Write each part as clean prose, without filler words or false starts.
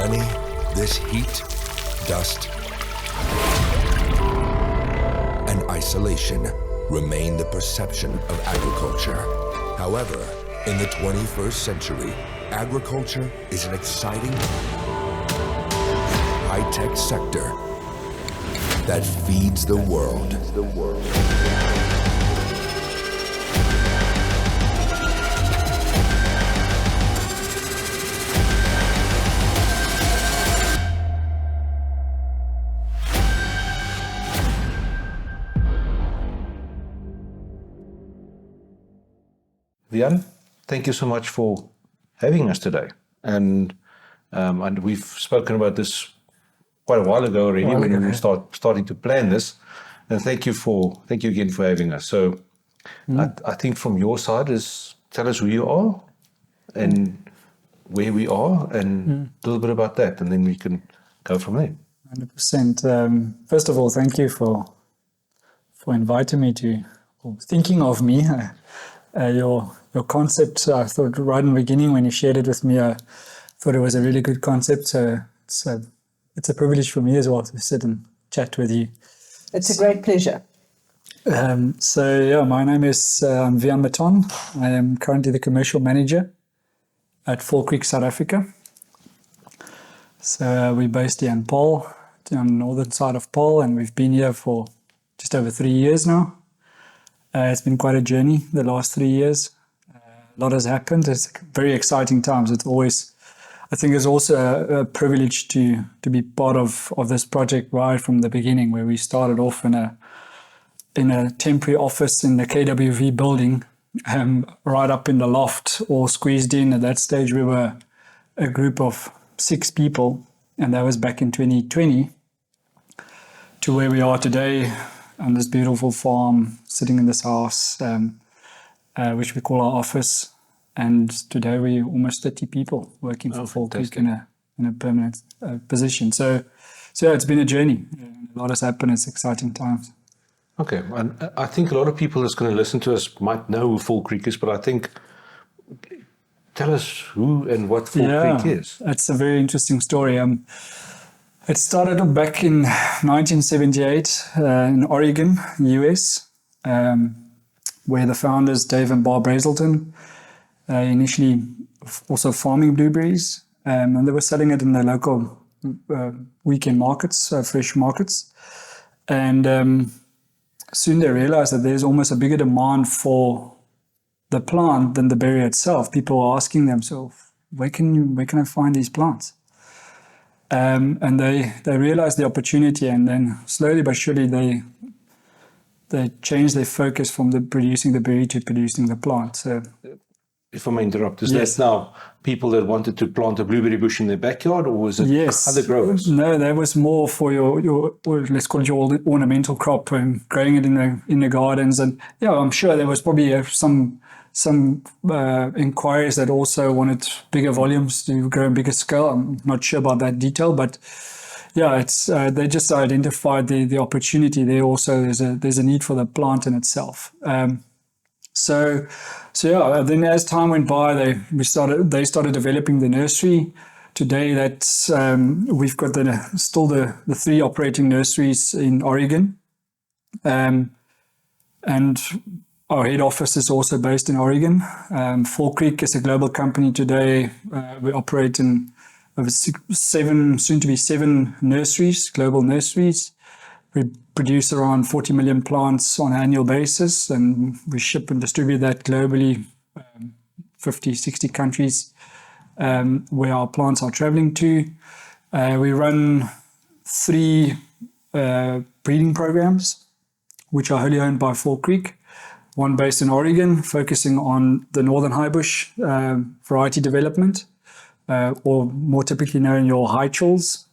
many, this heat, dust, and isolation remain the perception of agriculture. However, in the 21st century, agriculture is an exciting, high-tech sector that feeds the world. Wian, thank you so much for having us today. And we've spoken about this quite a while ago already when we starting to plan this. And thank you again for having us. So I think from your side is tell us who you are and where we are and a little bit about that, and then we can go from there. 100%. First of all, thank you for inviting me or thinking of me. Your concept, I thought right in the beginning when you shared it with me, I thought it was a really good concept. So it's a privilege for me as well to sit and chat with you. It's a great pleasure. My name is Wian Mouton. I am currently the commercial manager at Fall Creek, South Africa. So we're based here in Paarl, on the northern side of Paarl, and we've been here for just over 3 years now. It's been quite a journey the last 3 years. A lot has happened. It's very exciting times. I think it's also a privilege to be part of this project right from the beginning, where we started off in a temporary office in the KWV building, right up in the loft, all squeezed in. At that stage, we were a group of 6 people, and that was back in 2020, to where we are today on this beautiful farm, sitting in this house, which we call our office. And today we're almost 30 people working for Fall Creek in a permanent position. So it's been a journey. A lot has happened. It's exciting times. Okay, and I think a lot of people that's going to listen to us might know who Fall Creek is, but I think tell us who and what Fall Creek is. That's a very interesting story. It started back in 1978 in Oregon, US, where the founders, Dave and Bob Brazelton, initially also farming blueberries, and they were selling it in the local weekend markets, fresh markets. And soon they realized that there's almost a bigger demand for the plant than the berry itself. People were asking themselves, where can I find these plants? And they realized the opportunity, and then slowly but surely they changed their focus from producing the berry to producing the plant. So, if I may interrupt, is that now people that wanted to plant a blueberry bush in their backyard, or was it other growers? No, that was more for your let's call it your ornamental crop, and growing it in the gardens. And I'm sure there was probably some inquiries that also wanted bigger volumes to grow in bigger scale. I'm not sure about that detail, but it's they just identified the opportunity there. Also, there's a need for the plant in itself. Then as time went by, they started developing the nursery. Today, we've got still the 3 operating nurseries in Oregon, and our head office is also based in Oregon. Fall Creek is a global company today. We operate in over 7, soon to be 7 nurseries, global nurseries. We produce around 40 million plants on an annual basis, and we ship and distribute that globally, 50, 60 countries where our plants are traveling to. We run 3 breeding programs, which are wholly owned by Fall Creek. One based in Oregon, focusing on the northern highbush variety development, or more typically known your high chills,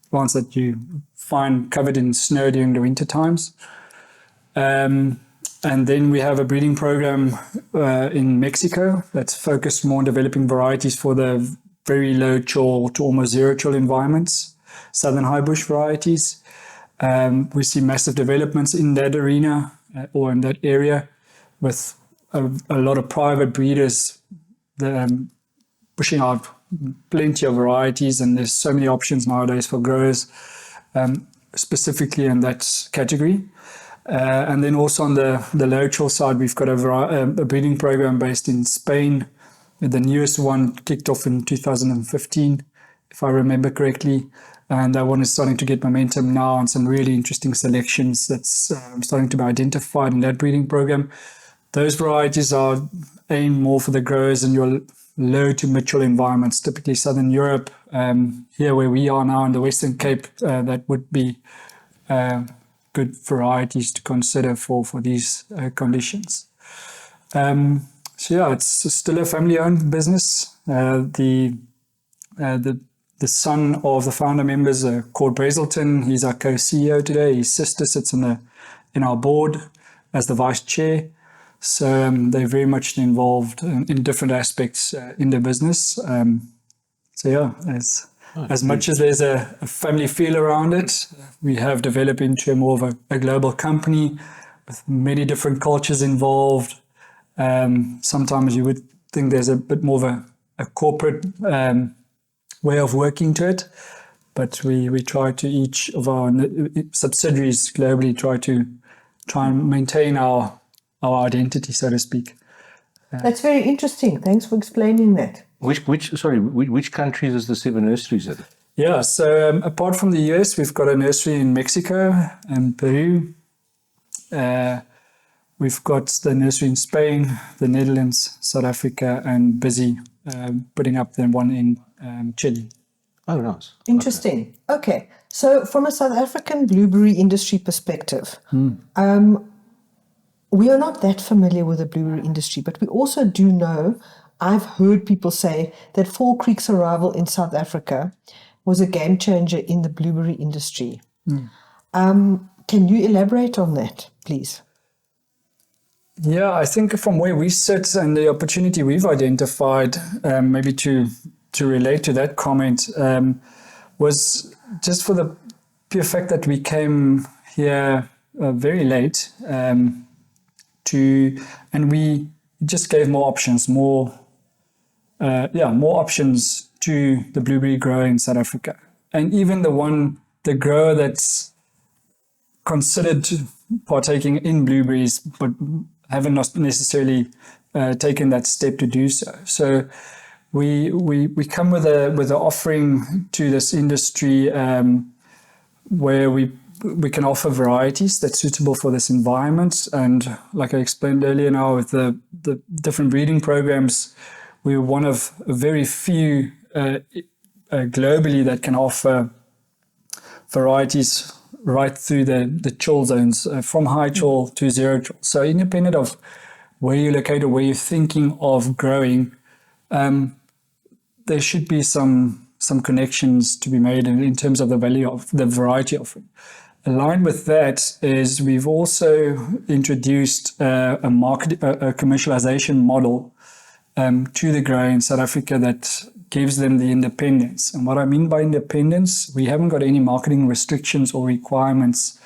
plants that you find covered in snow during the winter times. And then we have a breeding program in Mexico that's focused more on developing varieties for the very low chill to almost zero chill environments, southern highbush varieties. We see massive developments in that arena or in that area, with a lot of private breeders pushing out plenty of varieties, and there's so many options nowadays for growers, specifically in that category. And then also on the low-chill side, we've got a breeding program based in Spain. The newest one kicked off in 2015, if I remember correctly. And that one is starting to get momentum now, and some really interesting selections that's starting to be identified in that breeding program. Those varieties are aimed more for the growers in your low to mid-chill environments, typically Southern Europe. Here where we are now in the Western Cape, that would be good varieties to consider for these conditions. So yeah, it's still a family-owned business. The son of the founder members, called Brazelton, he's our co-CEO today. His sister sits in our board as the vice chair. So they're very much involved in different aspects in the business. So yeah, as much as there's a family feel around it, we have developed into more of a global company with many different cultures involved. Sometimes you would think there's a bit more of a corporate way of working to it, but we try to, each of our subsidiaries globally try and maintain our identity, so to speak. That's very interesting. Thanks for explaining that. Which countries is the 7 nurseries in? Yeah, so apart from the US, we've got a nursery in Mexico and Peru. We've got the nursery in Spain, the Netherlands, South Africa, and busy putting up the one in Chile. Oh, nice. Interesting. Okay. So from a South African blueberry industry perspective, we are not that familiar with the blueberry industry, but we also do know, I've heard people say that Fall Creek's arrival in South Africa was a game changer in the blueberry industry. Can you elaborate on that, please? Yeah, I think from where we sit and the opportunity we've identified, maybe to relate to that comment, was just for the pure fact that we came here very late, and we just gave more options, more options to the blueberry grower in South Africa. And even the grower that's considered partaking in blueberries, but haven't necessarily taken that step to do so. So we come with an offering to this industry where we can offer varieties that's suitable for this environment. And like I explained earlier now, with the different breeding programs, we're one of very few globally that can offer varieties right through the chill zones, from high chill to zero chill. So independent of where you're located, where you're thinking of growing, there should be some connections to be made in terms of the value of the variety offering. Aligned with that is we've also introduced a commercialization model to the grower in South Africa that gives them the independence. And what I mean by independence, we haven't got any marketing restrictions or requirements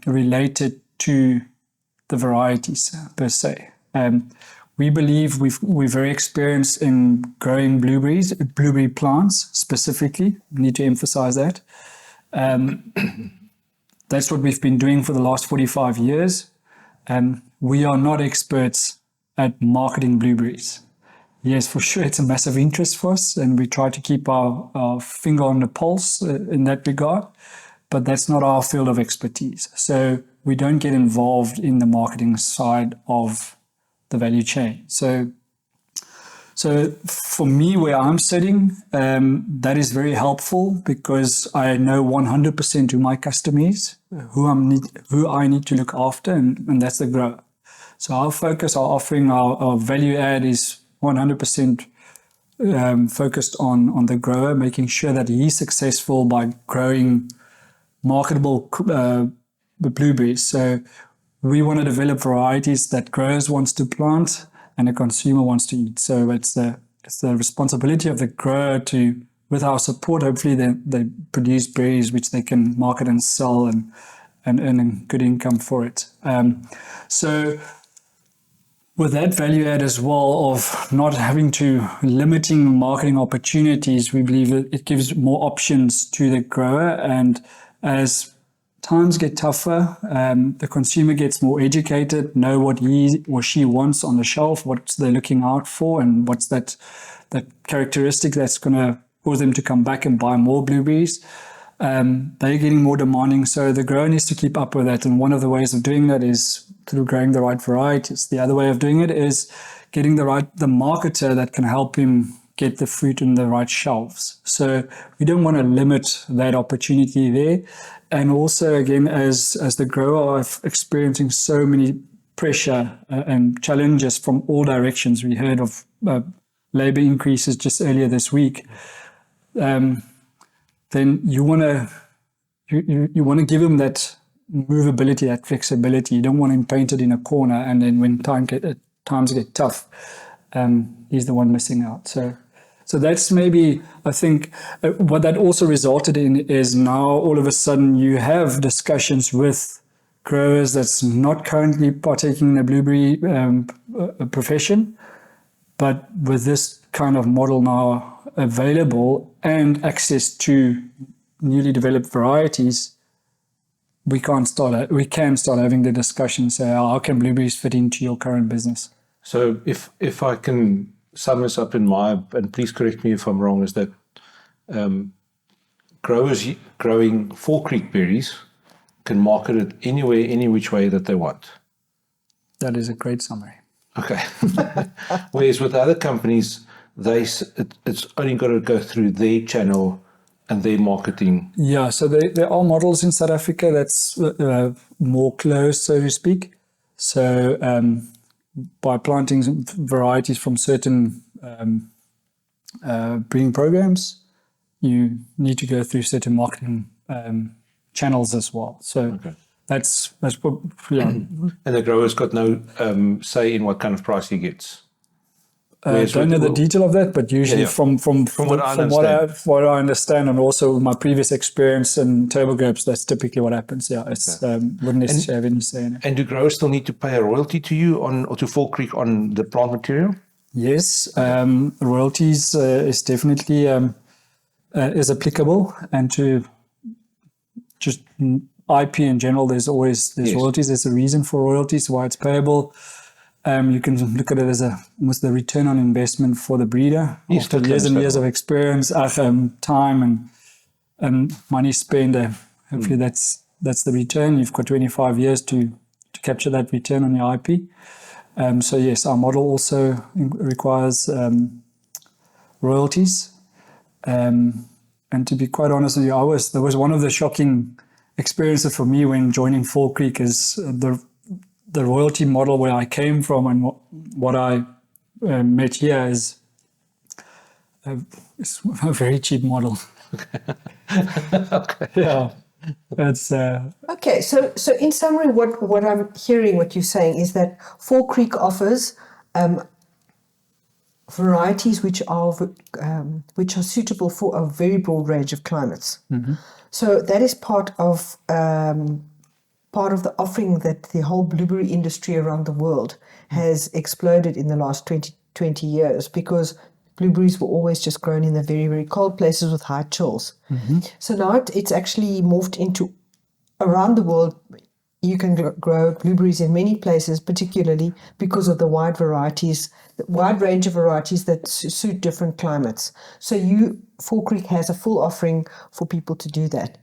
related to the varieties per se. We believe we're very experienced in growing blueberry plants specifically. We need to emphasize that. That's what we've been doing for the last 45 years. We are not experts at marketing blueberries. Yes, for sure, it's a massive interest for us, and we try to keep our finger on the pulse in that regard, but that's not our field of expertise. So we don't get involved in the marketing side of the value chain. So for me, where I'm sitting, that is very helpful because I know 100% who my customer is, who I need to look after, and that's the grower. So our focus, our offering, our value add is 100% focused on the grower, making sure that he's successful by growing marketable blueberries. So we want to develop varieties that growers wants to plant and the consumer wants to eat. So it's the responsibility of the grower to, with our support, hopefully they produce berries which they can market and sell and earn a good income for it. So with that value add as well of not having to limiting marketing opportunities, we believe that it gives more options to the grower. And as times get tougher, the consumer gets more educated, know what he or she wants on the shelf, what they're looking out for, and what's that characteristic that's going to cause them to come back and buy more blueberries. They're getting more demanding, so the grower needs to keep up with that. And one of the ways of doing that is through growing the right varieties. The other way of doing it is getting the marketer that can help him get the fruit in the right shelves. So we don't want to limit that opportunity there. And also, again, as the grower are experiencing so many pressure and challenges from all directions. We heard of labor increases just earlier this week. Then you want to give him that movability, that flexibility. You don't want him painted in a corner, and then when times get tough, he's the one missing out. So that's maybe, I think, what that also resulted in is now all of a sudden you have discussions with growers that's not currently partaking in the blueberry profession, but with this kind of model now available and access to newly developed varieties, we can start having the discussion, say, how can blueberries fit into your current business? So if I can sum this up and please correct me if I'm wrong, is that growers growing Fall Creek berries can market it anywhere, any which way that they want. That is a great summary. Okay. Whereas with other companies, it's only got to go through their channel and their marketing. Yeah, so there are models in South Africa that's more closed, so to speak. So by planting varieties from certain breeding programs, you need to go through certain marketing channels as well. So that's yeah. And the grower's got no say in what kind of price he gets. I don't know the detail of that, but usually from what I understand, and also my previous experience in table grapes, that's typically what happens. Yeah, it's wouldn't necessarily have any say in it. And do growers still need to pay a royalty to you or to Fall Creek on the plant material? Yes, royalties is definitely is applicable, and to just IP in general, there's royalties. There's a reason for royalties, why it's payable. You can look at it as almost the return on investment for the breeder. Yes, after years and years of experience, time and money spent. Hopefully that's the return. You've got 25 years to capture that return on your IP. So yes, our model also requires royalties. And to be quite honest with you, there was one of the shocking experiences for me when joining Fall Creek is the royalty model where I came from, and what I met here is it's a very cheap model. Okay. Yeah, that's Okay, so in summary, what I'm hearing, what you're saying is that Fall Creek offers varieties which are suitable for a very broad range of climates. Mm-hmm. So that is part of the offering that the whole blueberry industry around the world has exploded in the last 20 years, because blueberries were always just grown in the very, very cold places with high chills. Mm-hmm. So now it's actually morphed into around the world. You can grow blueberries in many places, particularly because of the wide range of varieties that suit different climates. So Fall Creek has a full offering for people to do that.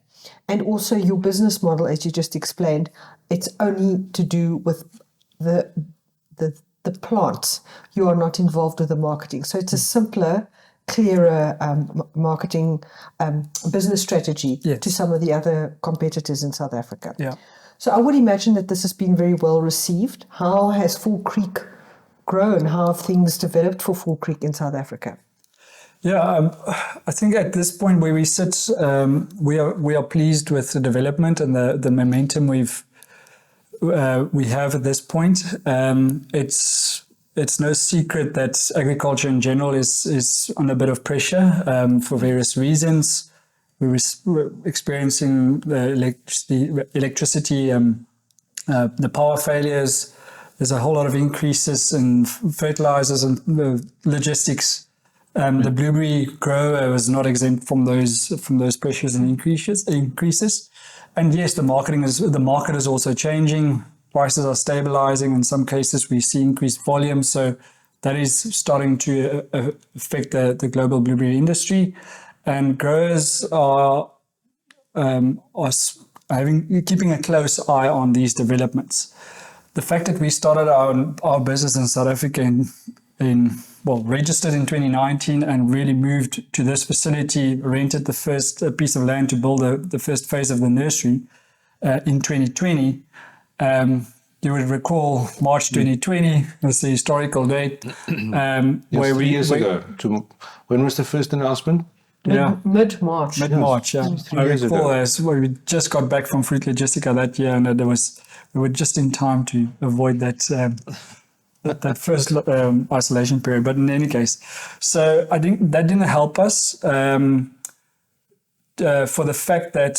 And also your business model, as you just explained, it's only to do with the plants. You are not involved with the marketing. So it's a simpler, clearer marketing business strategy to some of the other competitors in South Africa. Yeah. So I would imagine that this has been very well received. How has Fall Creek grown? How have things developed for Fall Creek in South Africa? Yeah, I think at this point where we sit, we are pleased with the development and the momentum we have at this point. It's no secret that agriculture in general is under a bit of pressure for various reasons. We're experiencing the electricity, the power failures, there's a whole lot of increases in fertilizers and logistics. The blueberry grower was not exempt from those pressures and increases. And yes, the market is also changing. Prices are stabilizing. In some cases, we see increased volume. So that is starting to affect the global blueberry industry. And growers are keeping a close eye on these developments. The fact that we started our business in South Africa registered in 2019 and really moved to this facility, rented the first piece of land to build the first phase of the nursery in 2020. You would recall March 2020 was the historical date. Where 3 years ago. When was the first announcement? Mid-March. Mid-March, yeah. I recall where we just got back from Fruit Logistica that year, and we were just in time to avoid that first isolation period. But in any case, so I think that didn't help us for the fact that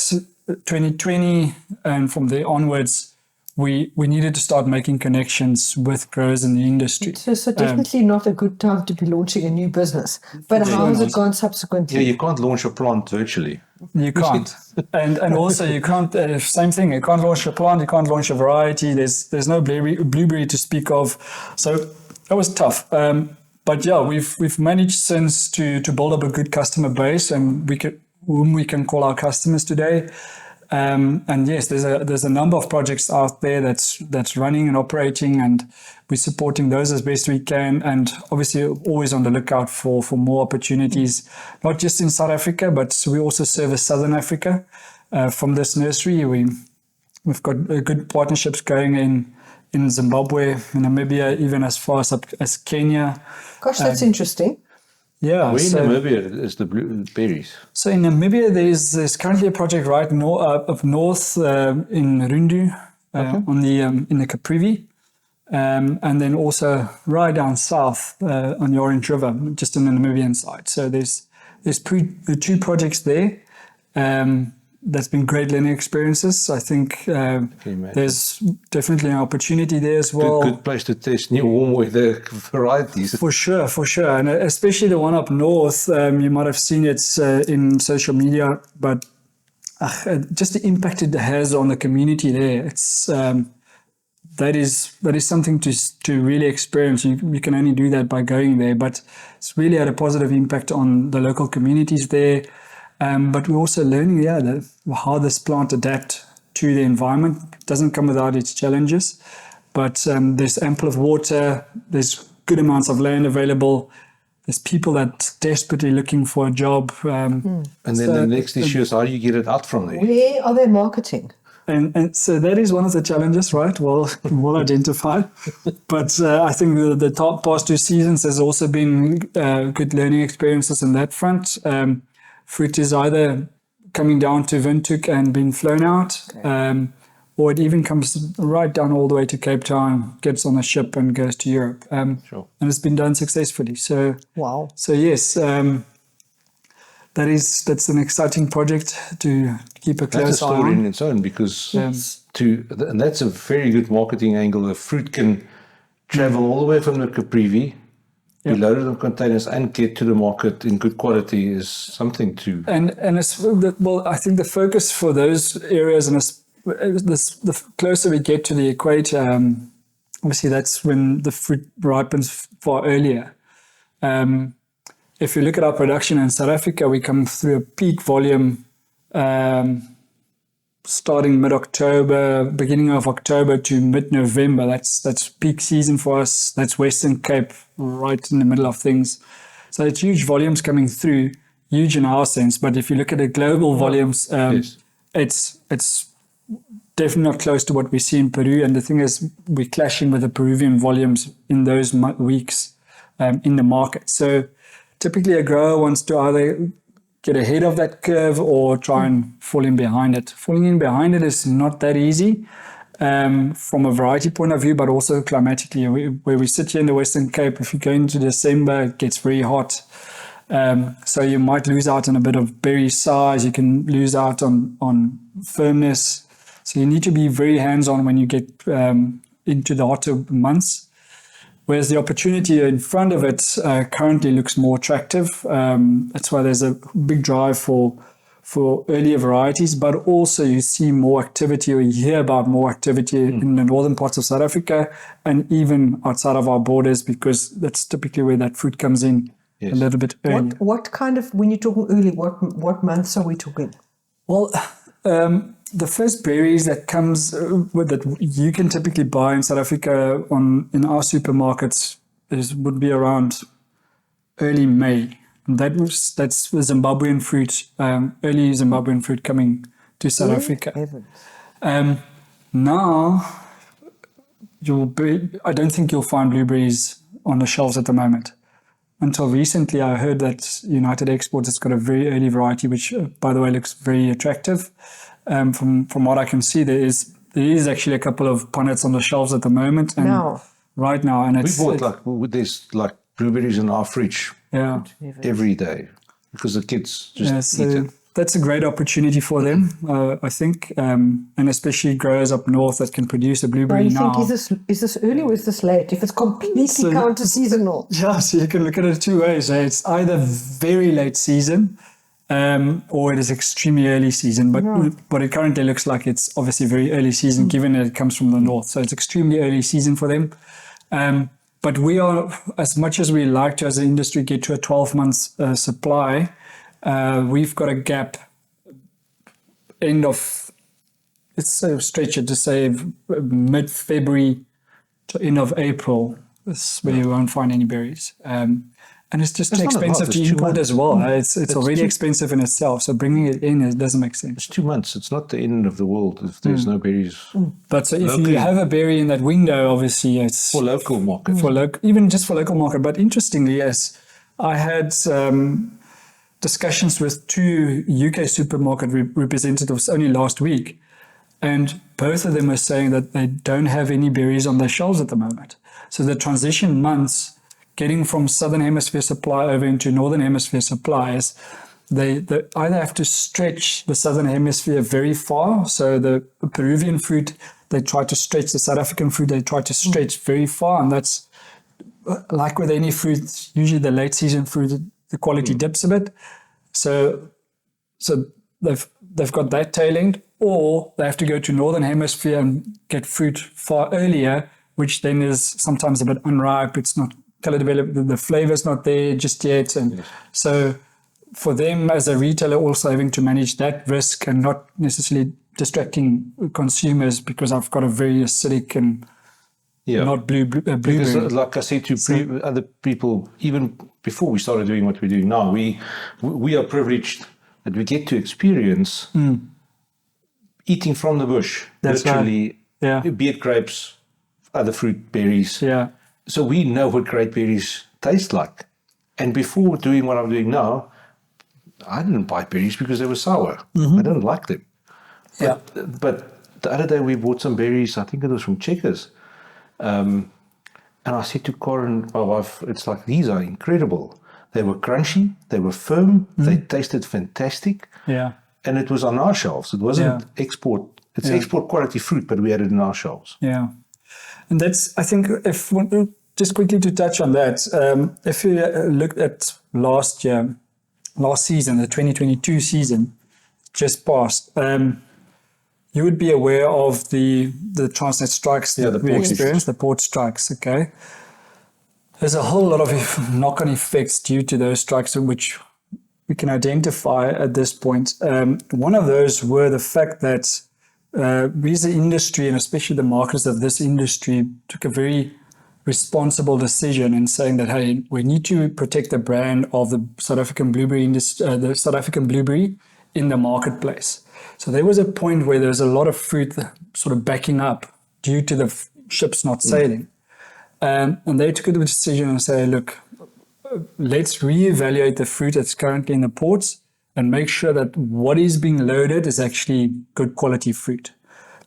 2020 and from there onwards, we needed to start making connections with growers in the industry. So definitely not a good time to be launching a new business. But how has it gone subsequently? Yeah, you can't launch a plant virtually. You can't. and also you can't, same thing, you can't launch a plant, you can't launch a variety. There's no blueberry to speak of. So that was tough. But yeah, we've managed since to build up a good customer base, and whom we can call our customers today. And yes, there's a number of projects out there that's running and operating, and we're supporting those as best we can. And obviously, always on the lookout for more opportunities, not just in South Africa, but we also service Southern Africa from this nursery. We've got good partnerships going in Zimbabwe, in Namibia, even as far as Kenya. Gosh, that's interesting. Yeah. Where in Namibia is the blueberries? So in Namibia, there's currently a project up north in Rundu, in the Caprivi, and then also right down south on the Orange River, just on the Namibian side. So there's two projects there. That's been great learning experiences. I think there's definitely an opportunity there as well. Good place to test new warm weather varieties. For sure. And especially the one up north, you might have seen it in social media, but just the impact it has on the community there. It's that is something to really experience. You can only do that by going there, but it's really had a positive impact on the local communities there. But we're also learning, how this plant adapts to the environment. It doesn't come without its challenges, but there's ample of water, there's good amounts of land available, there's people that desperately looking for a job. And then the next issue is how do you get it out from there? Where are they marketing? And so that is one of the challenges, right? Well identified. But I think the past 2 seasons has also been good learning experiences in that front. Fruit is either coming down to Windhoek and being flown out, or it even comes right down all the way to Cape Town, gets on a ship and goes to Europe. Sure. And it's been done successfully. So, wow. So yes, that's an exciting project to keep a close eye on. That's a story in its own, because and that's a very good marketing angle. The fruit can travel all the way from the Caprivi, be loaded on containers and get to the market in good quality is something to... And it's, I think the focus for those areas, and the closer we get to the equator, obviously that's when the fruit ripens far earlier. If you look at our production in South Africa, we come through a peak volume starting mid-October, beginning of October to mid-November. That's peak season for us. That's Western Cape, right in the middle of things. So it's huge volumes coming through, huge in our sense. But if you look at the global volumes, it's definitely not close to what we see in Peru. And the thing is, we're clashing with the Peruvian volumes in those weeks in the market. So typically a grower wants to either get ahead of that curve or try and fall in behind it. Falling in behind it is not that easy from a variety point of view, but also climatically. Where we sit here in the Western Cape, if you go into December, it gets very hot. So you might lose out on a bit of berry size. You can lose out on firmness. So you need to be very hands-on when you get into the hotter months. Whereas the opportunity in front of it currently looks more attractive. That's why there's a big drive for earlier varieties, but also you see more activity, or you hear about more activity in the northern parts of South Africa and even outside of our borders, because that's typically where that fruit comes in a little bit early. What kind of, when you're talking early, what months are we talking? Well, the first berries that comes that you can typically buy in South Africa in our supermarkets would be around early May. That's the Zimbabwean fruit, early Zimbabwean fruit coming to South Africa. Now, I don't think you'll find blueberries on the shelves at the moment. Until recently, I heard that United Exports has got a very early variety, which, by the way, looks very attractive. From what I can see, there is actually a couple of punnets on the shelves at the moment. And right now, and there's like blueberries in our fridge every day because the kids just eat it. That's a great opportunity for them, I think, and especially growers up north that can produce a blueberry now. Think is this early or is this late? If it's completely counter-seasonal. Yeah, so you can look at it two ways. It's either very late season or it is extremely early season. But it currently looks like it's obviously very early season, given that it comes from the north. So it's extremely early season for them. But we are, as much as we like to as an industry get to a 12 months supply, we've got a gap let's stretch it to say mid-February to end of April. That's where you won't find any berries. And it's just too expensive to import as well. It's already expensive in itself. So bringing it in, it doesn't make sense. It's 2 months. It's not the end of the world if there's no berries. But so if you have a berry in that window, obviously it's... For local market. Even just for local market. But interestingly, yes, I had discussions with 2 UK supermarket representatives only last week. And both of them were saying that they don't have any berries on their shelves at the moment. So the transition months, getting from Southern Hemisphere supply over into Northern Hemisphere supplies, they either have to stretch the Southern Hemisphere very far. So the Peruvian fruit, they try to stretch. The South African fruit, they try to stretch very far. And that's like with any fruit, usually the late season fruit, the quality dips a bit. So they've got that tail end, or they have to go to Northern Hemisphere and get fruit far earlier, which then is sometimes a bit unripe. It's not color developed, the flavor's not there just yet. And so for them as a retailer, also having to manage that risk and not necessarily distracting consumers, because I've got a very acidic and not blueberry. Because like I said to other people, even before we started doing what we're doing now, we are privileged that we get to experience eating from the bush, literally, be it grapes, other fruit, berries. Yeah. So we know what great berries taste like. And before doing what I'm doing now, I didn't buy berries because they were sour. I didn't like them. But the other day we bought some berries, I think it was from Checkers. And I said to Corin, my wife, it's like, these are incredible. They were crunchy, they were firm, they tasted fantastic. Yeah. And it was on our shelves. It wasn't export. It's export quality fruit, but we had it in our shelves. Yeah. And that's, I think, just quickly to touch on that, if you looked at last season, the 2022 season, just passed, you would be aware of the Transnet strikes that we experienced, the port strikes, okay? There's a whole lot of knock-on effects due to those strikes, which we can identify at this point. One of those were the fact that we as an industry, and especially the marketers of this industry, took a very responsible decision in saying that, hey, we need to protect the brand of the South African blueberry industry, the South African blueberry in the marketplace. So there was a point where there was a lot of fruit sort of backing up due to the ships not sailing. And they took the decision and say, look, let's reevaluate the fruit that's currently in the ports and make sure that what is being loaded is actually good quality fruit.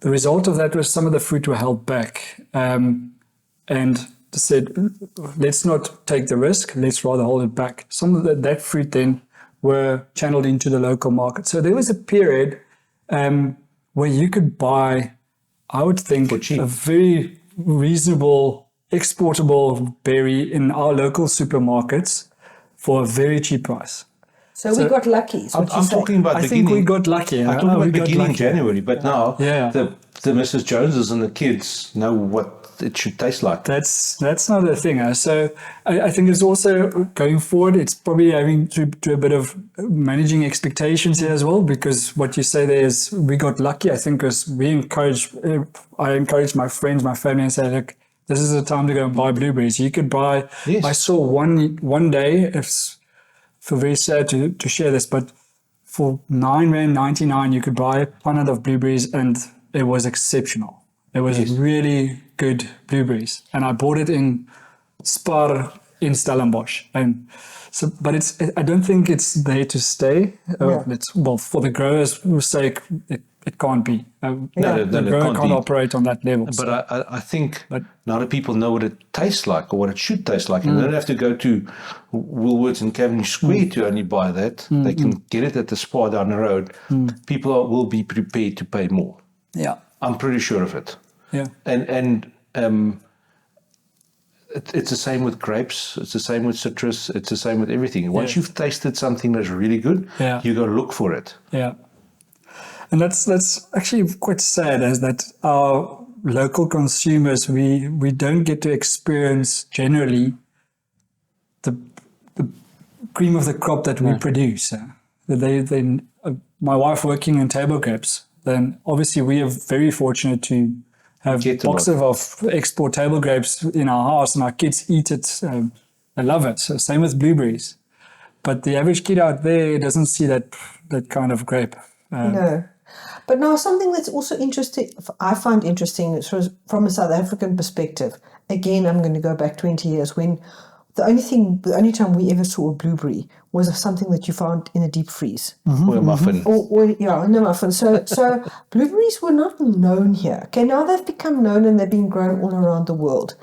The result of that was some of the fruit were held back. And said, let's not take the risk, let's rather hold it back. Some of that fruit then were channeled into the local market. So there was a period where you could buy, I would think, a very reasonable, exportable berry in our local supermarkets for a very cheap price. So we got lucky. Is what I'm you're saying. talking about I beginning. think we got lucky. I'm talking about We got beginning lucky. January, but now Yeah. the Mrs. Joneses and the kids know what it should taste like. That's not the thing. So I think it's also going forward, it's probably having to do a bit of managing expectations here as well, because what you say there is we got lucky. I think as I encourage my friends, my family, and say, look, this is the time to go and buy blueberries. You could buy. Yes. I saw one day. I feel very sad to share this, but for R9.99 you could buy a punnet of blueberries, and it was exceptional. It was really good blueberries, and I bought it in Spar in Stellenbosch. And so, but I don't think it's there to stay. For the growers' sake, it can't be. The grower can't operate on that level. But I think now that people know what it tastes like or what it should taste like, and they don't have to go to Woolworths and Cavendish Square to only buy that. They can get it at the Spar down the road. People will be prepared to pay more. Yeah. I'm pretty sure of it. Yeah. And it's the same with grapes. It's the same with citrus. It's the same with everything. Once you've tasted something that's really good, you go look for it. Yeah. And that's actually quite sad, as that our local consumers, we don't get to experience generally the cream of the crop that we produce. My wife working in table grapes, then obviously we are very fortunate to have boxes of export table grapes in our house, and our kids eat it. They love it. So same with blueberries. But the average kid out there doesn't see that kind of grape. No. But now something that's also interesting, I find interesting from a South African perspective. Again, I'm going to go back 20 years when the only time we ever saw a blueberry was something that you found in a deep freeze. Or a muffin. Or in a muffin. So blueberries were not known here. Okay, now they've become known and they're being grown all around the world.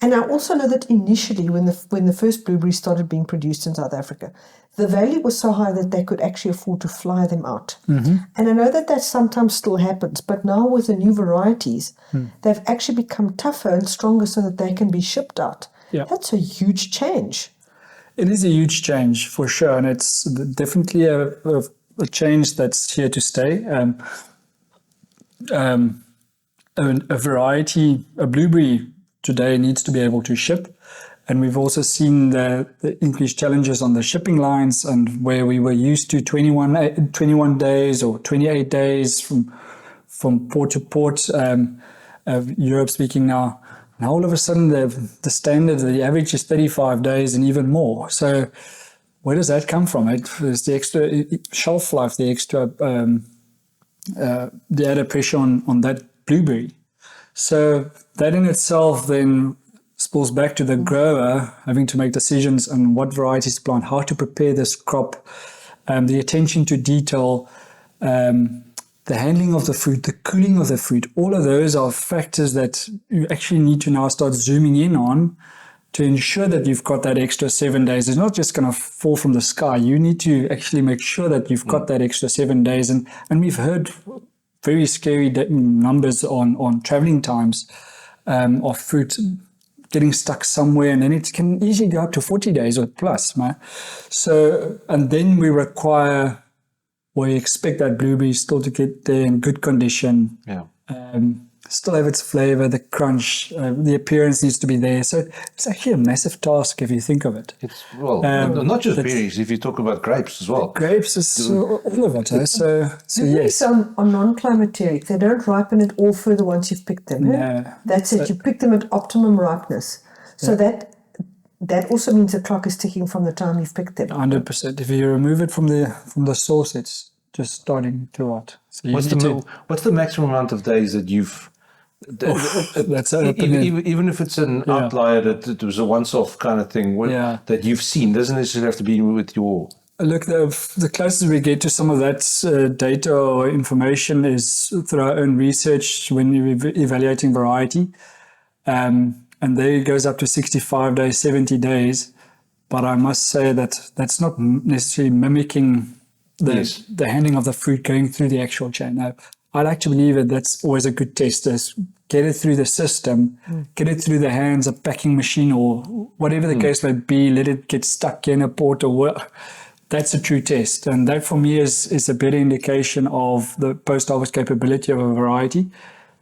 And I also know that initially, when the first blueberries started being produced in South Africa, the value was so high that they could actually afford to fly them out. And I know that sometimes still happens, but now with the new varieties, they've actually become tougher and stronger so that they can be shipped out. Yeah. That's a huge change. It is a huge change for sure, and it's definitely a change that's here to stay. A blueberry today needs to be able to ship, and we've also seen the increased challenges on the shipping lines, and where we were used to 21 days or 28 days from port to port, Europe speaking now. Now all of a sudden the standard, the average is 35 days and even more. So where does that come from? It's the extra shelf life, the extra the added pressure on that blueberry. So that in itself then spills back to the grower having to make decisions on what varieties to plant, how to prepare this crop, the attention to detail, the handling of the fruit, the cooling of the fruit. All of those are factors that you actually need to now start zooming in on to ensure that you've got that extra 7 days. It's not just going to fall from the sky. You need to actually make sure that you've got that extra 7 days. And we've heard very scary numbers on traveling times of fruit getting stuck somewhere, and then it can easily go up to 40 days or plus. So, and then we expect that blueberry still to get there in good condition. Still have its flavor, the crunch, the appearance needs to be there. So it's actually a massive task if you think of it. It's not just berries. If you talk about grapes as well, grapes is all of it. So yes, are non-climateric. They don't ripen at all further once you've picked them. No. That's it. You pick them at optimum ripeness. So that also means the clock is ticking from the time you've picked them. 100%. If you remove it from the source, it's just starting to rot. So what's the maximum amount of days that you've? That's even if it's an outlier that it was a once-off kind of thing that you've seen, doesn't necessarily have to be with your. Look, the closest we get to some of that data or information is through our own research when we're evaluating variety. And there it goes up to 65 days, 70 days. But I must say that that's not necessarily mimicking the handling of the fruit going through the actual chain. Now, I like to believe that that's always a good test. Is get it through the system, get it through the hands of packing machine or whatever the case may be. Let it get stuck in a port or what. That's a true test, and that for me is a better indication of the post-harvest capability of a variety.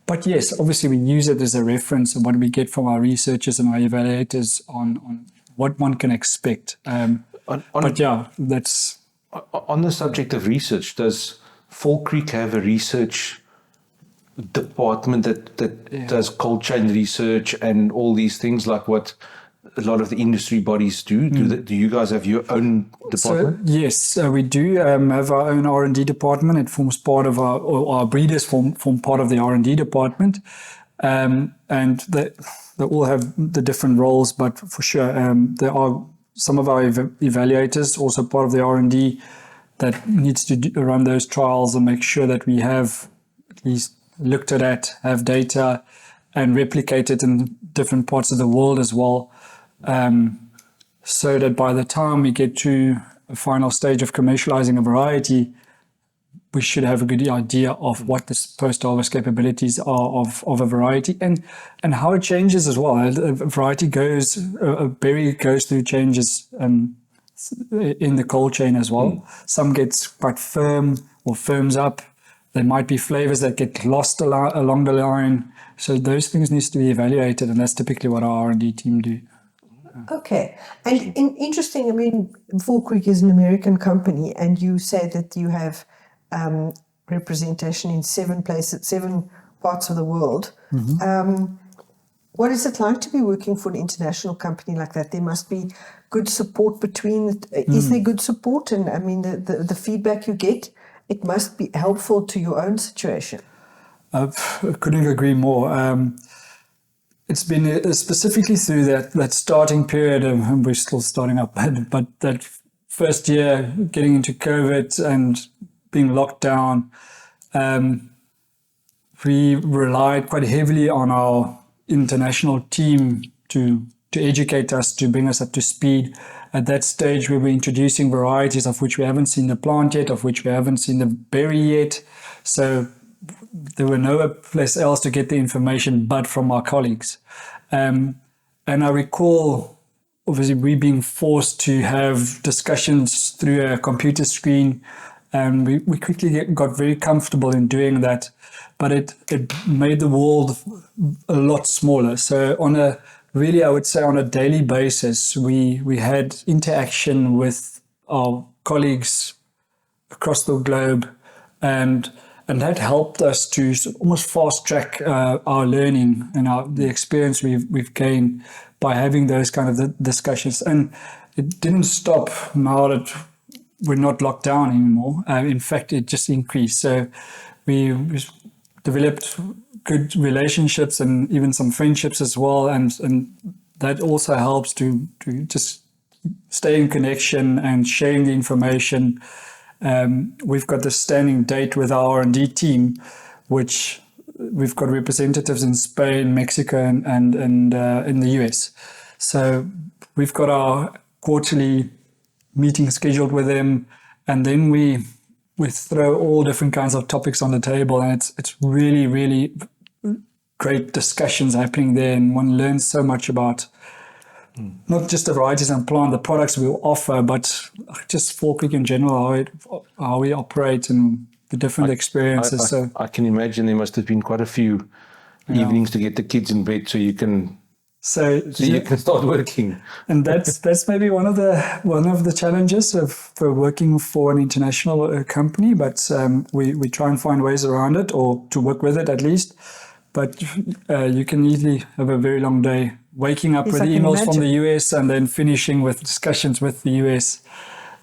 But yes, obviously we use it as a reference and what we get from our researchers and our evaluators on what one can expect. But yeah, that's... On the subject of research, does Fall Creek have a research department that does cold chain research and all these things like what a lot of the industry bodies do? Do you guys have your own department? So, yes, we do have our own R&D department. It forms part of our breeders form part of the R&D department. And they all have the different roles, but for sure, there are some of our evaluators, also part of the R&D, that needs to run those trials and make sure that we have at least looked at, have data, and replicate it in different parts of the world as well. So that by the time we get to a final stage of commercializing a variety, we should have a good idea of what the post-harvest capabilities are of a variety and how it changes as well. A berry goes through changes in the cold chain as well. Some gets quite firm or firms up. There might be flavors that get lost along the line. So those things need to be evaluated, and that's typically what our R&D team do. Okay. And interesting, I mean, Fall Creek is an American company, and you say that you have representation in 7 parts of the world. What is it like to be working for an international company like that? There must be good support between. Is there good support? And I mean, the feedback you get, it must be helpful to your own situation. I couldn't agree more. It's been specifically through that starting period, and we're still starting up, but that first year getting into COVID and being locked down, we relied quite heavily on our international team to educate us, to bring us up to speed. At that stage, we were introducing varieties of which we haven't seen the plant yet, of which we haven't seen the berry yet. So there were no place else to get the information but from our colleagues. And I recall, obviously, we being forced to have discussions through a computer screen, and we quickly got very comfortable in doing that. But it made the world a lot smaller. So I would say on a daily basis, we had interaction with our colleagues across the globe, and that helped us to almost fast track our learning and the experience we've gained by having those kind of discussions. And it didn't stop now that we're not locked down anymore. In fact, it just increased. So we developed good relationships and even some friendships as well. And that also helps to just stay in connection and sharing the information. We've got the standing date with our R&D team, which we've got representatives in Spain, Mexico, and in the US. So we've got our quarterly meeting scheduled with them, and then we throw all different kinds of topics on the table, and it's really, really great discussions happening there, and one learns so much about not just the varieties and plant, the products we offer, but just Fall Creek in general, how we operate and the different experiences. I can imagine there must have been quite a few evenings to get the kids in bed so you can start working. And that's maybe one of the challenges for working for an international company, but we try and find ways around it, or to work with it at least. But you can easily have a very long day, waking up with emails from the US and then finishing with discussions with the US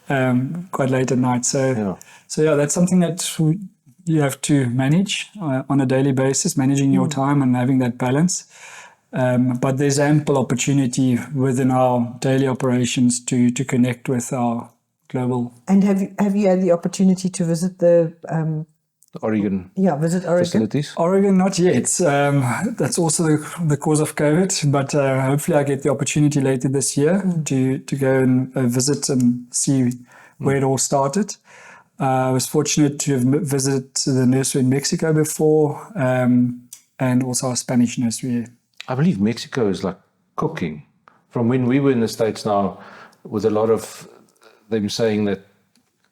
quite late at night. So that's something that you have to manage on a daily basis, managing your time and having that balance. But there's ample opportunity within our daily operations to connect with our global. And have you had the opportunity to visit the Oregon? Yeah, visit Oregon facilities. Oregon, not yet. That's also the cause of COVID. But hopefully, I get the opportunity later this year to go and visit and see where it all started. I was fortunate to have visited the nursery in Mexico before, and also a Spanish nursery. I believe Mexico is like cooking. From when we were in the States now, with a lot of them saying that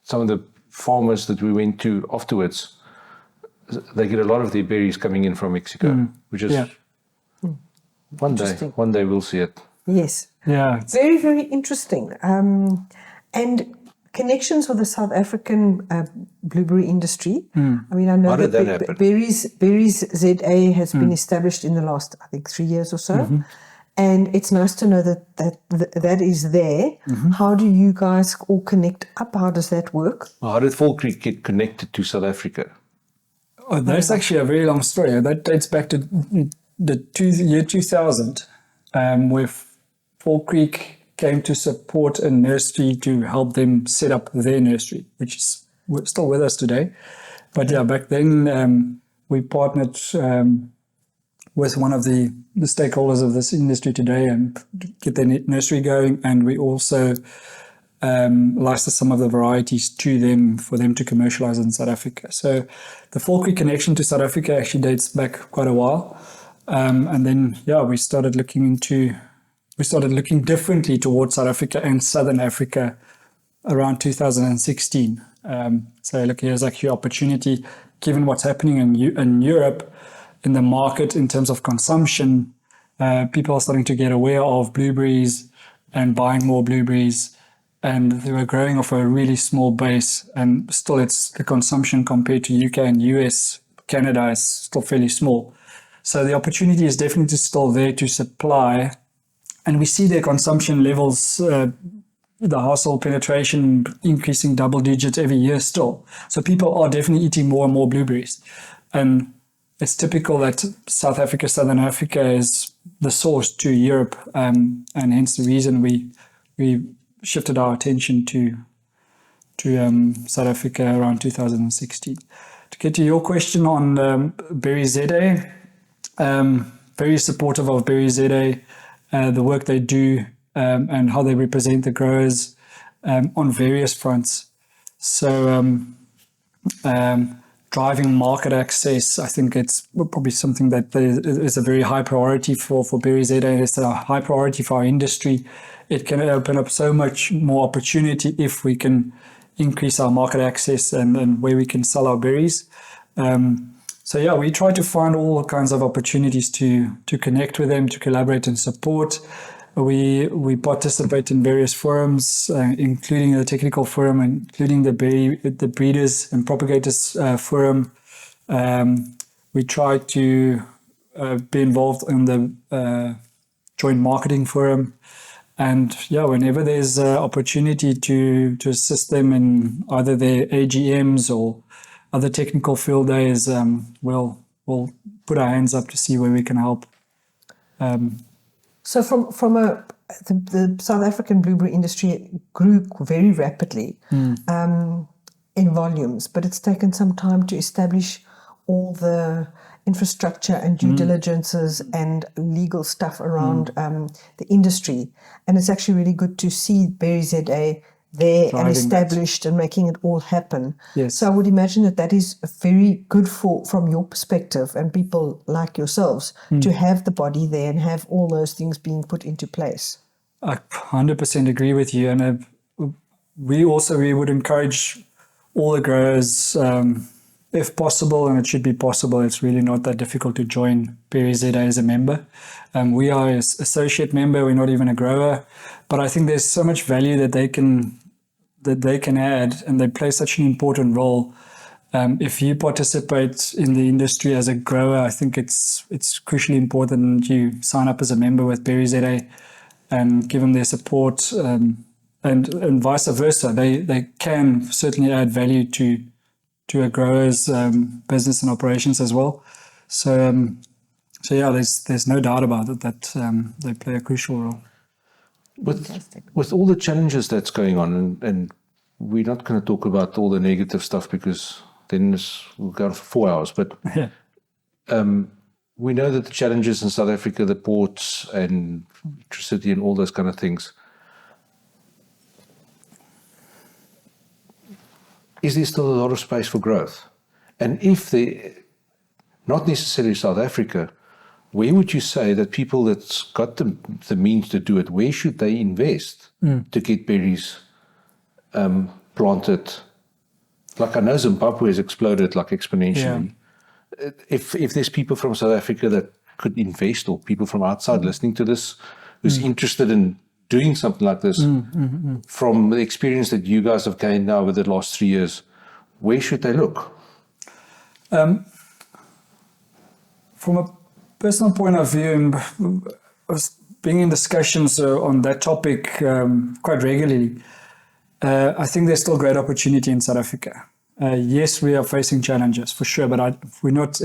some of the farmers that we went to afterwards, they get a lot of their berries coming in from Mexico, which is one day we'll see it. Yes. Yeah. Very, very interesting. And connections with the South African blueberry industry. I mean, I know How did that happen? Berries ZA has been established in the last, I think, 3 years or so. And it's nice to know that is there. How do you guys all connect up? How does that work? How did Fall Creek get connected to South Africa? Oh, that's actually a very long story. That dates back to the year 2000, where Fall Creek came to support a nursery to help them set up their nursery, which is still with us today. But yeah, back then we partnered with one of the stakeholders of this industry today and get their nursery going. And we also licensed some of the varieties to them for them to commercialize in South Africa. So the Fall Creek connection to South Africa actually dates back quite a while. And then, we started looking differently towards South Africa and Southern Africa around 2016. So look, here's actually opportunity, given what's happening in Europe, in the market in terms of consumption. People are starting to get aware of blueberries and buying more blueberries, and they were growing off a really small base, and still it's the consumption compared to UK and US, Canada is still fairly small. So the opportunity is definitely still there to supply, and we see their consumption levels, the household penetration increasing double digits every year still. So people are definitely eating more and more blueberries. And it's typical that South Africa, Southern Africa is the source to Europe, and hence the reason we shifted our attention to South Africa around 2016. To get to your question on Berry ZA, very supportive of Berry ZA, the work they do, and how they represent the growers on various fronts. So driving market access, I think it's probably something that is a very high priority for Berry ZA. It's a high priority for our industry. It can open up so much more opportunity if we can increase our market access and where we can sell our berries. So we try to find all kinds of opportunities to connect with them, to collaborate and support. We participate in various forums, including the technical forum, including the breeders and propagators forum. We try to be involved in the joint marketing forum. And whenever there's an opportunity to assist them in either their AGMs or other technical field days, we'll put our hands up to see where we can help. So the South African blueberry industry grew very rapidly in volumes, but it's taken some time to establish all the infrastructure and due diligences and legal stuff around the industry. And it's actually really good to see Berry ZA there and established and making it all happen. Yes. So I would imagine that is very good from your perspective and people like yourselves to have the body there and have all those things being put into place. I 100% agree with you. And we would encourage all the growers, if possible, and it should be possible, it's really not that difficult to join Berry ZA as a member. We are an associate member, we're not even a grower, but I think there's so much value that they can add, and they play such an important role. If you participate in the industry as a grower, I think it's crucially important that you sign up as a member with Berry ZA and give them their support, and vice versa. They can certainly add value to a grower's business and operations as well. So there's no doubt about it that they play a crucial role. With all the challenges that's going on, and we're not going to talk about all the negative stuff because then we'll go on for 4 hours, but we know that the challenges in South Africa, the ports and electricity and all those kind of things. is there still a lot of space for growth? And if they, not necessarily South Africa, where would you say that people that's got the means to do it, where should they invest to get berries planted? Like I know Zimbabwe has exploded like exponentially. Yeah. If there's people from South Africa that could invest, or people from outside listening to this who's interested in doing something like this, from the experience that you guys have gained now over the last 3 years, where should they look? From a personal point of view, and I was being in discussions on that topic quite regularly, I think there's still great opportunity in South Africa. Yes, we are facing challenges for sure, but we're not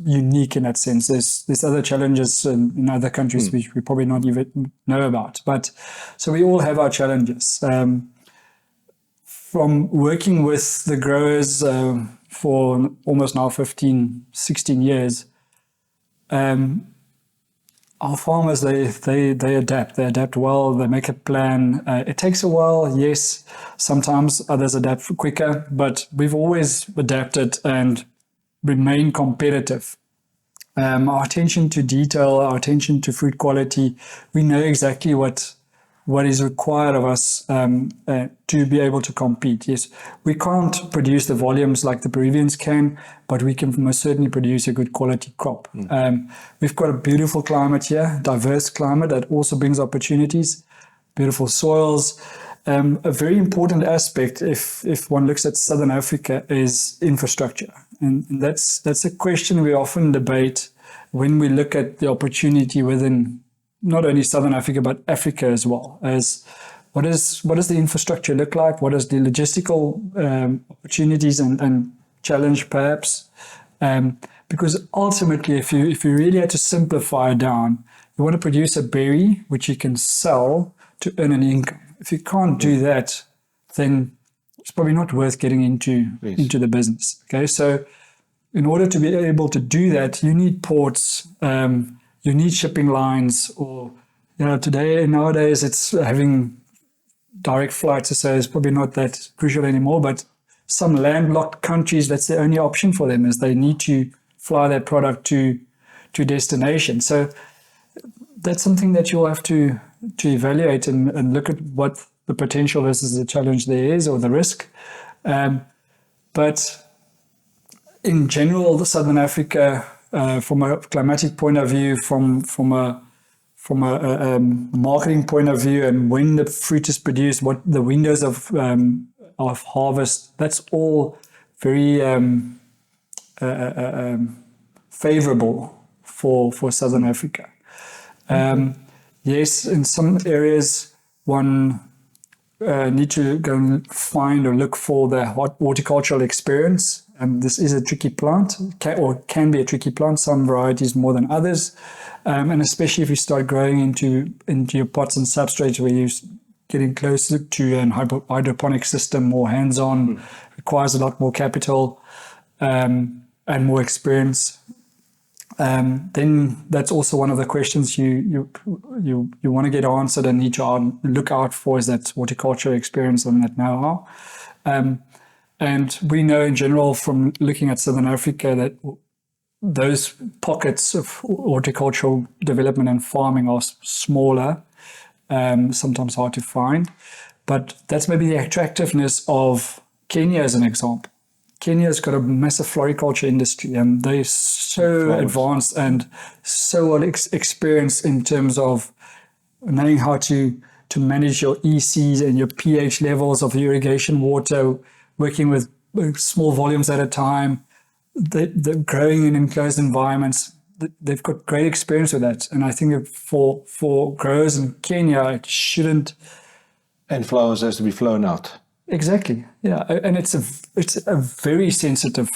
unique in that sense. There's other challenges in other countries which we probably not even know about. But so we all have our challenges. From working with the growers for almost now 15, 16 years, our farmers, they adapt well, they make a plan. It takes a while, yes, sometimes others adapt quicker, but we've always adapted and remained competitive. Our attention to detail, our attention to fruit quality, we know exactly what is required of us to be able to compete. Yes, we can't produce the volumes like the Peruvians can, but we can most certainly produce a good quality crop. We've got a beautiful climate here, diverse climate that also brings opportunities, beautiful soils. A very important aspect, if one looks at Southern Africa, is infrastructure. And that's a question we often debate when we look at the opportunity within not only Southern Africa, but Africa as well. As what does the infrastructure look like? What is the logistical opportunities and challenge perhaps? Because ultimately, if you really had to simplify it down, you want to produce a berry which you can sell to earn an income. If you can't do that, then it's probably not worth getting into the business. Okay, so in order to be able to do that, you need ports. You need shipping lines, or nowadays it's having direct flights, so it's probably not that crucial anymore. But some landlocked countries, that's the only option for them, is they need to fly their product to destination. So that's something that you'll have to evaluate and look at what the potential versus the challenge there is, or the risk. But in general, the Southern Africa, from a climatic point of view, from a marketing point of view, and when the fruit is produced, what the windows of harvest, that's all very favorable for Southern Africa. Yes, in some areas one need to go and find or look for the horticultural experience. This is a tricky plant, can be a tricky plant, some varieties more than others. And especially if you start growing into your pots and substrates where you're getting closer to an hydroponic system, more hands-on, requires a lot more capital and more experience. Then that's also one of the questions you want to get answered and need to look out for, is that horticultural experience and that know-how. And we know in general from looking at Southern Africa that those pockets of horticultural development and farming are smaller, sometimes hard to find. But that's maybe the attractiveness of Kenya as an example. Kenya's got a massive floriculture industry, and they're so advanced and so well experienced in terms of knowing how to manage your ECs and your pH levels of the irrigation water, working with small volumes at a time. They're growing in enclosed environments. They've got great experience with that. And I think for growers in Kenya, it shouldn't... And flowers has to be flown out. Exactly, yeah. And it's a very sensitive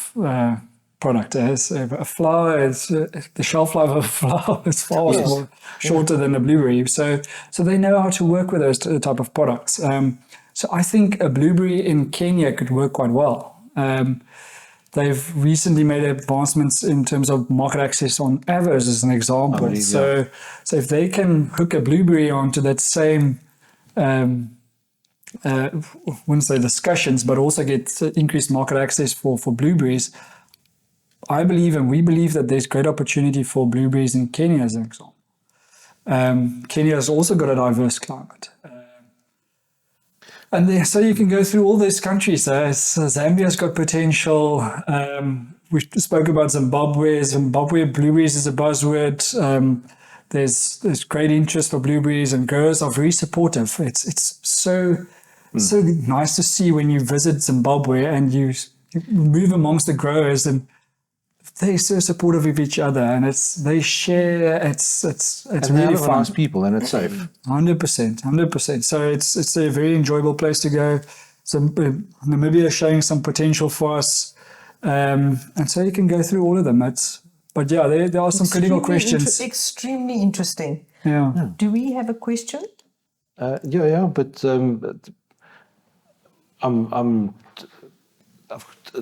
product. As a flower, the shelf life of a flower is far more shorter than a blueberry. So they know how to work with those type of products. So I think a blueberry in Kenya could work quite well. They've recently made advancements in terms of market access on avos, as an example. So if they can hook a blueberry onto that same wouldn't say discussions, but also get increased market access for blueberries. I believe, and we believe, that there's great opportunity for blueberries in Kenya, as an example. Kenya has also got a diverse climate. So you can go through all these countries. Zambia's got potential. We spoke about Zimbabwe. Zimbabwe blueberries is a buzzword. There's great interest for blueberries, and growers are very supportive. It's so nice to see when you visit Zimbabwe and you move amongst the growers, and they're so supportive of each other, and they share. It's really fun. Nice people, and it's safe. 100%. So it's a very enjoyable place to go. So Namibia is showing some potential for us, and so you can go through all of them. But yeah, there are some critical questions. Extremely interesting. Yeah. Do we have a question? But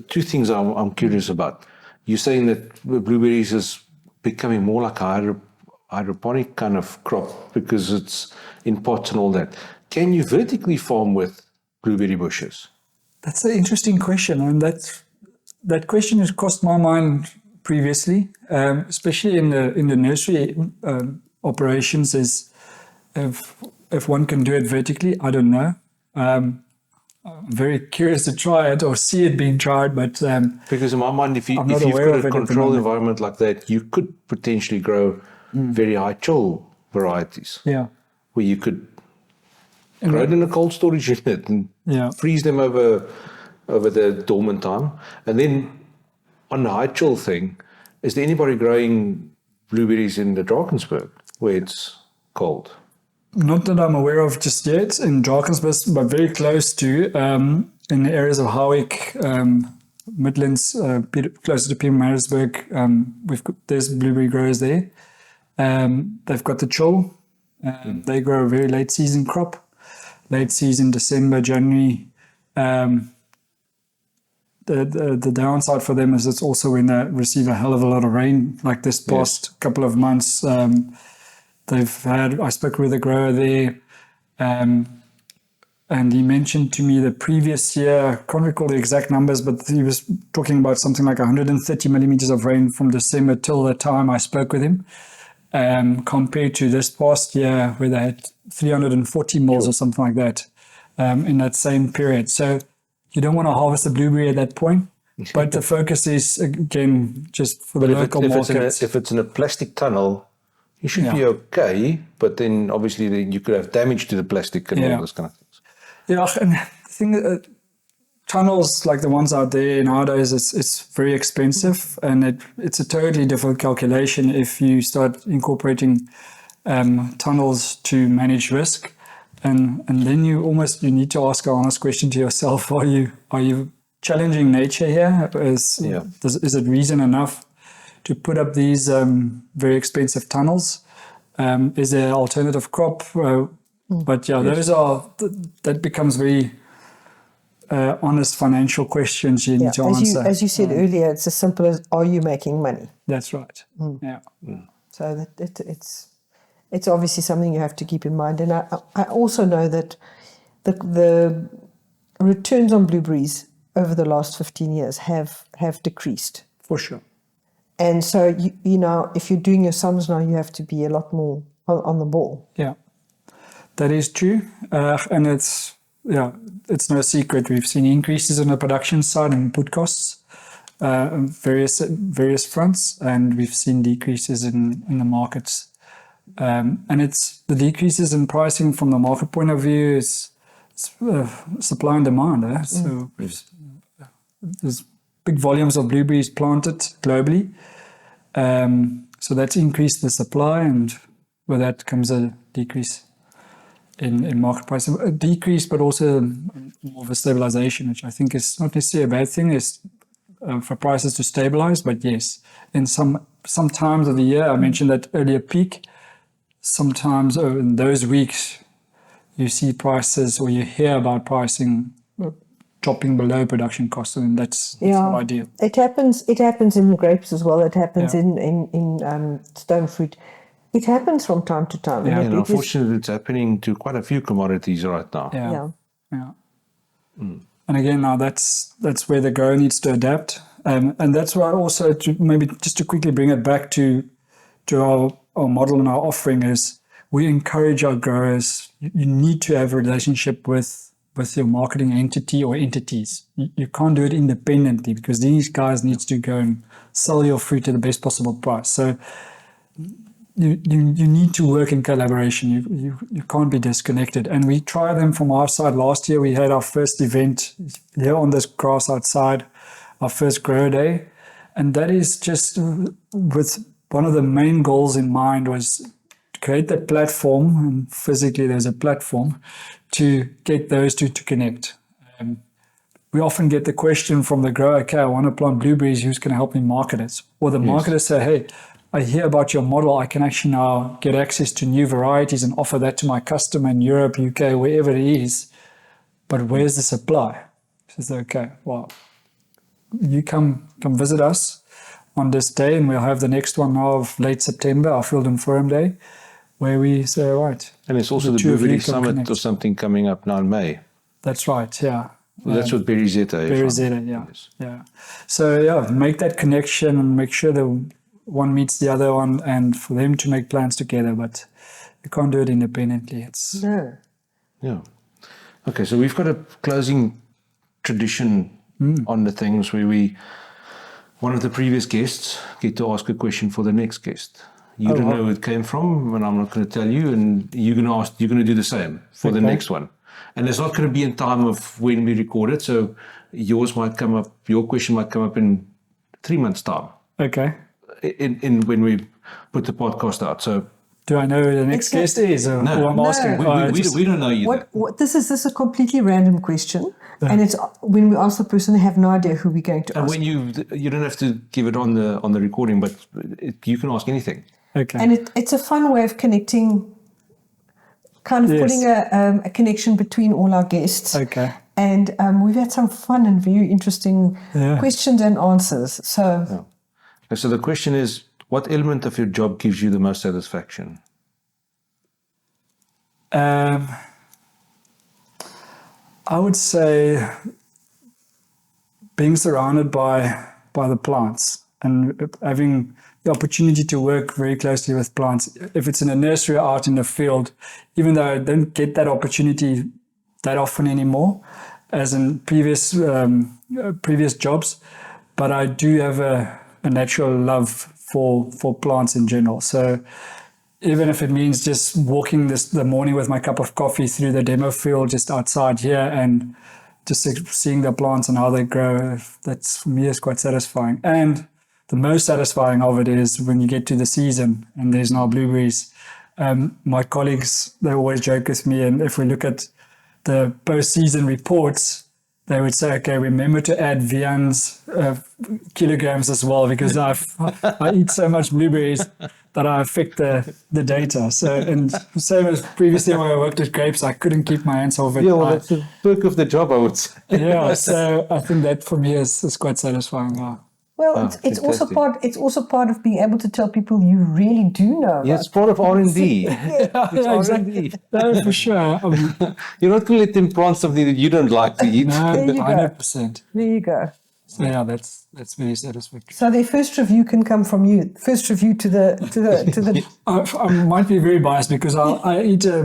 two things I'm curious about. You're saying that blueberries is becoming more like a hydroponic kind of crop because it's in pots and all that. Can you vertically farm with blueberry bushes? That's an interesting question, and that question has crossed my mind previously, especially in the nursery operations. Is if one can do it vertically, I don't know. I'm very curious to try it or see it being tried, but because in my mind, if you've got a controlled environment like that, you could potentially grow very high chill varieties. Yeah, where you could grow it in a cold storage unit and freeze them over the dormant time. And then on the high chill thing, is there anybody growing blueberries in the Drakensberg where it's cold? Not that I'm aware of just yet in Drakensberg, but very close to, in the areas of Howick, Midlands, closer to Pietermaritzburg. There's blueberry growers there. They've got the chill. They grow a very late season crop, late season, December, January. The downside for them is it's also when they receive a hell of a lot of rain, like this past couple of months. I spoke with a grower there, and he mentioned to me the previous year, I can't recall the exact numbers, but he was talking about something like 130 millimeters of rain from December till the time I spoke with him, compared to this past year where they had 340 mils or something like that in that same period. So you don't want to harvest the blueberry at that point, but the focus is, again, just for the local markets. If it's in a plastic tunnel, you should be okay, but then obviously you could have damage to the plastic and all those kind of things. Yeah, and the thing that tunnels like the ones out there nowadays, it's very expensive, and it's a totally different calculation if you start incorporating tunnels to manage risk, and then you need to ask an honest question to yourself: Are you challenging nature here? Is it reason enough to put up these very expensive tunnels? Is there an alternative crop? That becomes very honest financial questions you need to answer. As you said earlier, it's as simple as, are you making money? That's right. Yeah. So it's obviously something you have to keep in mind. And I also know that the returns on blueberries over the last 15 years have decreased. For sure. And so, if you're doing your sums now, you have to be a lot more on the ball. Yeah, that is true. And it's no secret. We've seen increases on the production side and input costs, various fronts, and we've seen decreases in the markets. And it's the decreases in pricing from the market point of view is supply and demand. So there's big volumes of blueberries planted globally. So that's increased the supply, and with that comes a decrease in market price. A decrease, but also more of a stabilization, which I think is not necessarily a bad thing, is for prices to stabilize. But yes, in some times of the year, I mentioned that earlier peak, sometimes in those weeks, you see prices or you hear about pricing dropping below production costs, and that's not ideal. It happens in grapes as well. It happens in stone fruit. It happens from time to time. Yeah, and unfortunately, it's happening to quite a few commodities right now. Yeah. And again, now that's where the grower needs to adapt. And that's why also, maybe just to quickly bring it back to our model and our offering, is we encourage our growers, you need to have a relationship with your marketing entity or entities. You can't do it independently, because these guys need to go and sell your fruit at the best possible price. So you need to work in collaboration. You can't be disconnected. And we try them from our side. Last year we had our first event here on this grass outside, our first grow day. And that is just with one of the main goals in mind, was to create that platform, and physically there's a platform, to get those two to connect. We often get the question from the grower, okay, I want to plant blueberries, who's going to help me market it? Or the marketers say, hey, I hear about your model, I can actually now get access to new varieties and offer that to my customer in Europe, UK, wherever it is. But where's the supply? She says, okay, well, you come visit us on this day, and we'll have the next one now of late September, our Field and Forum Day, where we say, all right. And it's also the Blueberry Summit or something coming up now in May. That's right, yeah. Well, that's what Berry Zeta is. Berry Zeta, yeah. Yes. Yeah. So, yeah, make that connection and make sure that one meets the other one, and for them to make plans together. But you can't do it independently. No. Yeah. Okay, so we've got a closing tradition on the things where one of the previous guests get to ask a question for the next guest. You don't know who it came from, and I'm not going to tell you, and you're going to do the same for the next one. And it's not going to be in time of when we record it, so your question might come up in 3 months' time. Okay. In when we put the podcast out. So do I know who the next guest is? Or no, I'm asking. We don't know either. This is a completely random question, and it's when we ask the person, they have no idea who we're going to ask. And when you don't have to give it on the recording, but you can ask anything. Okay. And it's a fun way of connecting, kind of putting a connection between all our guests. Okay. And we've had some fun and very interesting questions and answers. So. So the question is, what element of your job gives you the most satisfaction? I would say being surrounded by the plants and having the opportunity to work very closely with plants. If it's in a nursery or out in the field, even though I don't get that opportunity that often anymore, as in previous jobs, but I do have a natural love for plants in general. So even if it means just walking the morning with my cup of coffee through the demo field just outside here and just seeing the plants and how they grow, that's for me is quite satisfying. And the most satisfying of it is when you get to the season and there's now blueberries. My colleagues, they always joke with me, and if we look at the post-season reports, they would say, okay, remember to add Wian's kilograms as well, because I eat so much blueberries that I affect the data. So, and same as previously when I worked with grapes, I couldn't keep my hands off it. Yeah, well, that's the perk of the job, I would say. Yeah, so I think that for me is quite satisfying. Yeah. Well, it's also part of being able to tell people you really do know. Yeah, it's part of R&D. Yeah, exactly. No, for sure. You're not going to let them plant something that you don't like to eat. No, There you go. 100%. There you go. So yeah, that's very satisfactory. So their first review can come from you. First review to the. I might be very biased because I eat a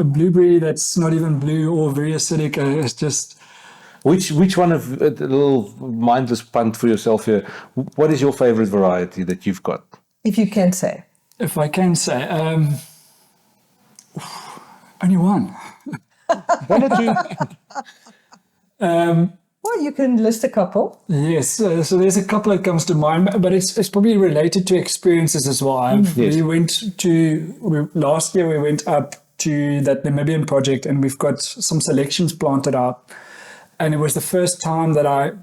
blueberry that's not even blue or very acidic. It's just. Which one of a little mindless punt for yourself here? What is your favorite variety that you've got? If you can say. If I can say, only one. One or two? Well, you can list a couple. Yes, so there's a couple that comes to mind, but it's probably related to experiences as well. Last year we went up to that Namibian project, and we've got some selections planted out. And it was the first time that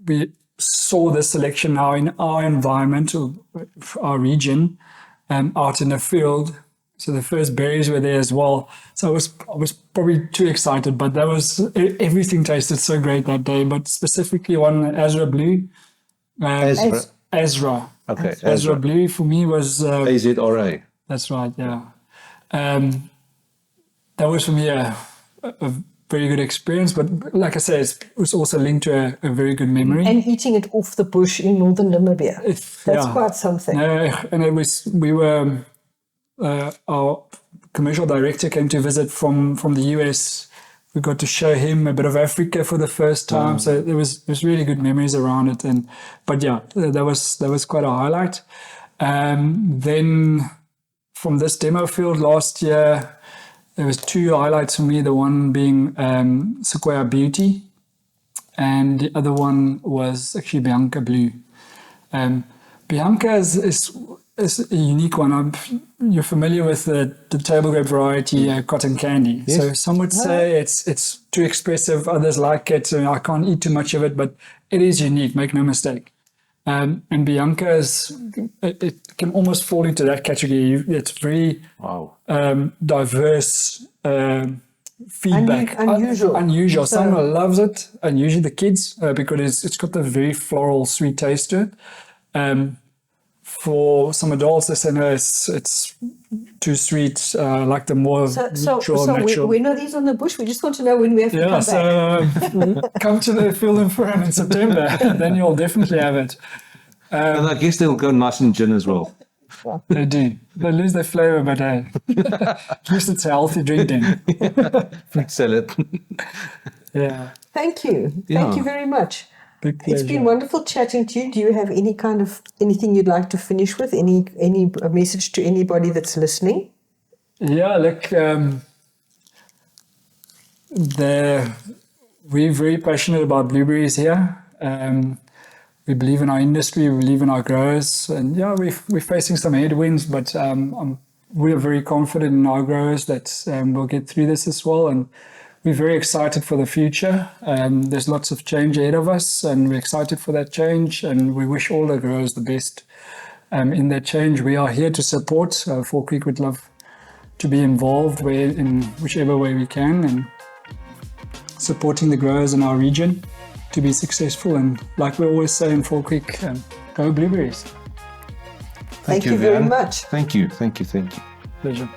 we saw this selection now in our environment, our region, out in the field. So the first berries were there as well. So I was probably too excited, but everything tasted so great that day. But specifically one Azra Blue. Azra. Okay. Azra Blue for me was AZRA. That's right. Yeah. That was for me a very good experience. But like I say, it was also linked to a very good memory. And eating it off the bush in northern Namibia. That's quite something. And our commercial director came to visit from the US. We got to show him a bit of Africa for the first time. So there's really good memories around it. But that was quite a highlight. Then from this demo field last year, there was 2 highlights for me. The one being Sequoia Beauty, and the other one was actually Bianca Blue. Bianca is a unique one. You're familiar with the table grape variety cotton candy. Yes. So some would say it's too expressive. Others like it. So I can't eat too much of it, but it is unique. Make no mistake. And Bianca it can almost fall into that category. It's very diverse feedback. Unusual. So, Someone loves it, and usually the kids, because it's got a very floral, sweet taste to it. For some adults, they say, no, it's too sweet, like the more natural. So when are these on the bush? We just want to know when we have to come back. Come to the Field and Farm in September, then you'll definitely have it. And I guess they'll go nice in gin as well. They do. They lose their flavour, but at least it's a healthy drink then. Fruit salad. Yeah. Thank you. Thank you very much. Big pleasure. It's been wonderful chatting to you. Do you have anything you'd like to finish with? Any message to anybody that's listening? Yeah, look, we're very passionate about blueberries here. We believe in our industry, we believe in our growers, and we're facing some headwinds, but we're very confident in our growers that we'll get through this as well. And we're very excited for the future. There's lots of change ahead of us, and we're excited for that change, and we wish all the growers the best in that change. We are here to support. Fall Creek would love to be involved in whichever way we can, and supporting the growers in our region to be successful. And like we always say in Fall Creek, go Blueberries. Thank you very much. Thank you. Pleasure.